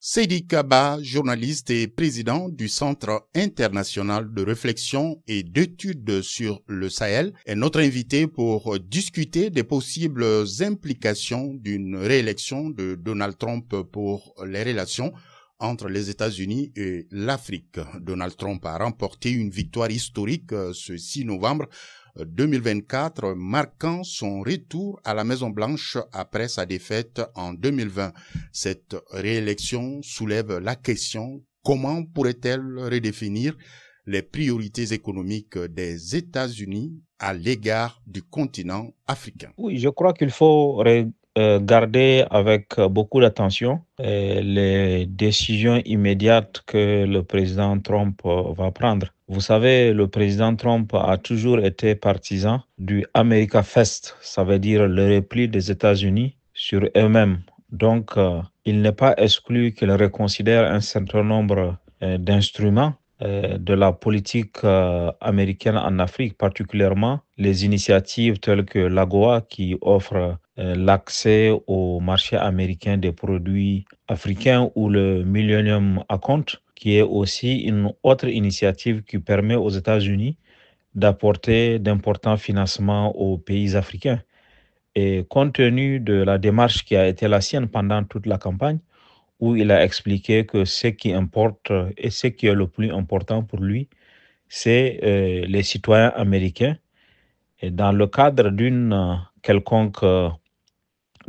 Seydi Kaba, journaliste et président du Centre international de réflexion et d'études sur le Sahel, est notre invité pour discuter des possibles implications d'une réélection de Donald Trump pour les relations entre les États-Unis et l'Afrique. Donald Trump a remporté une victoire historique ce 6 novembre 2024, marquant son retour à la Maison-Blanche après sa défaite en 2020. Cette réélection soulève la question: comment pourrait-elle redéfinir les priorités économiques des États-Unis à l'égard du continent africain? Oui, je crois qu'il faut garder avec beaucoup d'attention les décisions immédiates que le président Trump va prendre. Vous savez, le président Trump a toujours été partisan du America First, ça veut dire le repli des États-Unis sur eux-mêmes. Donc, il n'est pas exclu qu'il reconsidère un certain nombre d'instruments de la politique américaine en Afrique, particulièrement les initiatives telles que l'AGOA qui offre l'accès au marché américain des produits africains, ou le Millennium Account, qui est aussi une autre initiative qui permet aux États-Unis d'apporter d'importants financements aux pays africains. Et compte tenu de la démarche qui a été la sienne pendant toute la campagne, où il a expliqué que ce qui importe et ce qui est le plus important pour lui, c'est les citoyens américains. Et dans le cadre d'une quelconque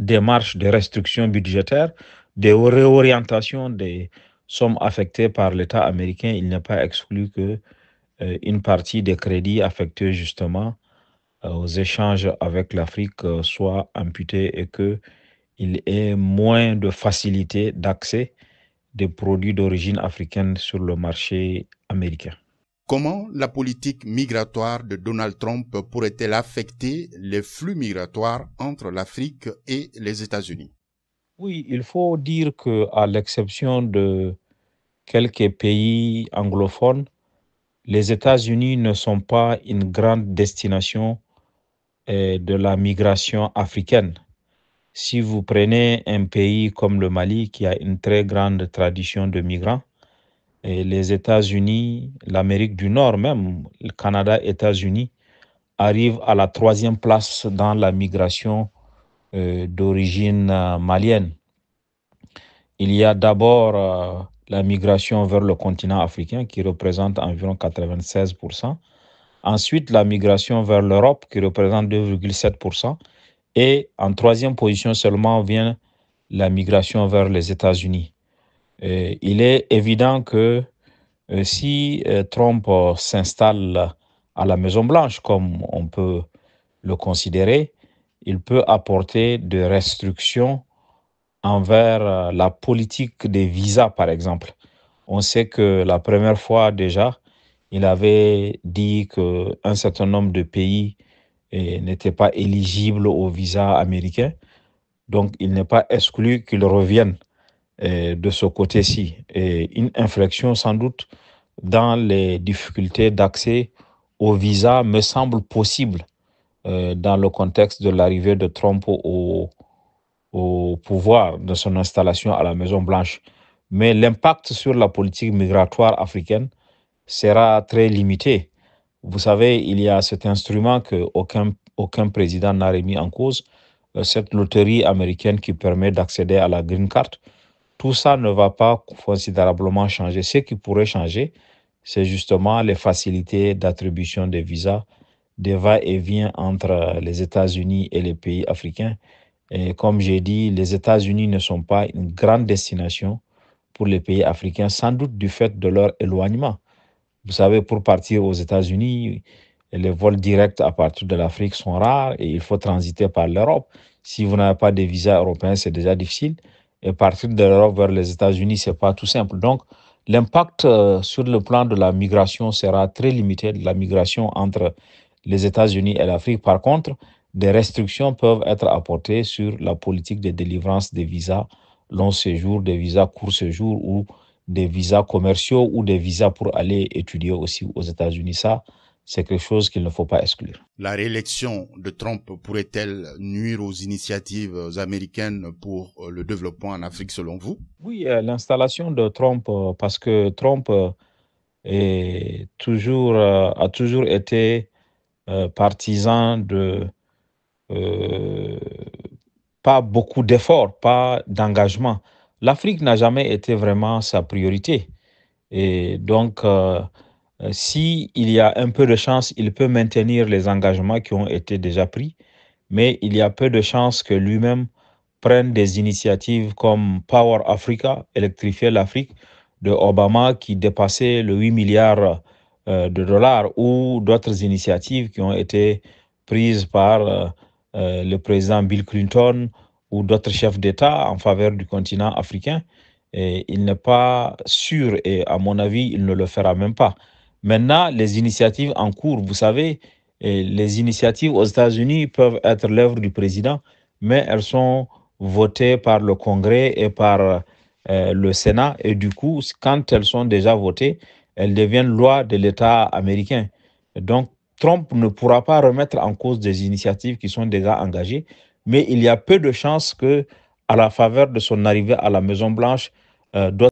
démarche de restriction budgétaire, de réorientation des sommes affectées par l'État américain, il n'est pas exclu que une partie des crédits affectés justement aux échanges avec l'Afrique soit imputée et qu'il ait moins de facilité d'accès des produits d'origine africaine sur le marché américain. Comment la politique migratoire de Donald Trump pourrait-elle affecter les flux migratoires entre l'Afrique et les États-Unis? Oui, il faut dire qu'à l'exception de quelques pays anglophones, les États-Unis ne sont pas une grande destination de la migration africaine. Si vous prenez un pays comme le Mali, qui a une très grande tradition de migrants, et les États-Unis, l'Amérique du Nord même, le Canada, États-Unis, arrivent à la 3e place dans la migration d'origine malienne. Il y a d'abord la migration vers le continent africain qui représente environ 96%. Ensuite, la migration vers l'Europe qui représente 2,7%. Et en 3e position seulement vient la migration vers les États-Unis. Il est évident que si Trump s'installe à la Maison-Blanche, comme on peut le considérer, il peut apporter des restrictions envers la politique des visas, par exemple. On sait que la première fois déjà, il avait dit qu'un certain nombre de pays n'étaient pas éligibles au visa américain. Donc, il n'est pas exclu qu'il revienne de ce côté-ci. Et une inflexion sans doute dans les difficultés d'accès au visa me semble possible dans le contexte de l'arrivée de Trump au pouvoir, de son installation à la Maison-Blanche. Mais l'impact sur la politique migratoire africaine sera très limité. Vous savez, il y a cet instrument qu'aucun président n'a remis en cause, cette loterie américaine qui permet d'accéder à la Green Card. Tout ça ne va pas considérablement changer. Ce qui pourrait changer, c'est justement les facilités d'attribution des visas, des va-et-vient entre les États-Unis et les pays africains. Et comme j'ai dit, les États-Unis ne sont pas une grande destination pour les pays africains, sans doute du fait de leur éloignement. Vous savez, pour partir aux États-Unis, les vols directs à partir de l'Afrique sont rares et il faut transiter par l'Europe. Si vous n'avez pas de visa européen, c'est déjà difficile. Et partir de l'Europe vers les États-Unis, ce n'est pas tout simple. Donc, l'impact sur le plan de la migration sera très limité, de la migration entre les États-Unis et l'Afrique. Par contre, des restrictions peuvent être apportées sur la politique de délivrance des visas long séjour, des visas court séjour ou des visas commerciaux ou des visas pour aller étudier aussi aux États-Unis. Ça c'est quelque chose qu'il ne faut pas exclure. La réélection de Trump pourrait-elle nuire aux initiatives américaines pour le développement en Afrique selon vous? Oui, l'installation de Trump, parce que Trump a toujours été partisan de pas beaucoup d'efforts, pas d'engagement. L'Afrique n'a jamais été vraiment sa priorité. Et donc, si il y a un peu de chance, il peut maintenir les engagements qui ont été déjà pris, mais il y a peu de chances que lui-même prenne des initiatives comme Power Africa, électrifier l'Afrique, de Obama qui dépassait le 8 milliards de dollars, ou d'autres initiatives qui ont été prises par le président Bill Clinton ou d'autres chefs d'État en faveur du continent africain. Et il n'est pas sûr, et à mon avis, il ne le fera même pas. Maintenant, les initiatives en cours, vous savez, les initiatives aux États-Unis peuvent être l'œuvre du président, mais elles sont votées par le Congrès et par le Sénat. Et du coup, quand elles sont déjà votées, elles deviennent loi de l'État américain. Donc, Trump ne pourra pas remettre en cause des initiatives qui sont déjà engagées, mais il y a peu de chances que, à la faveur de son arrivée à la Maison-Blanche, d'autres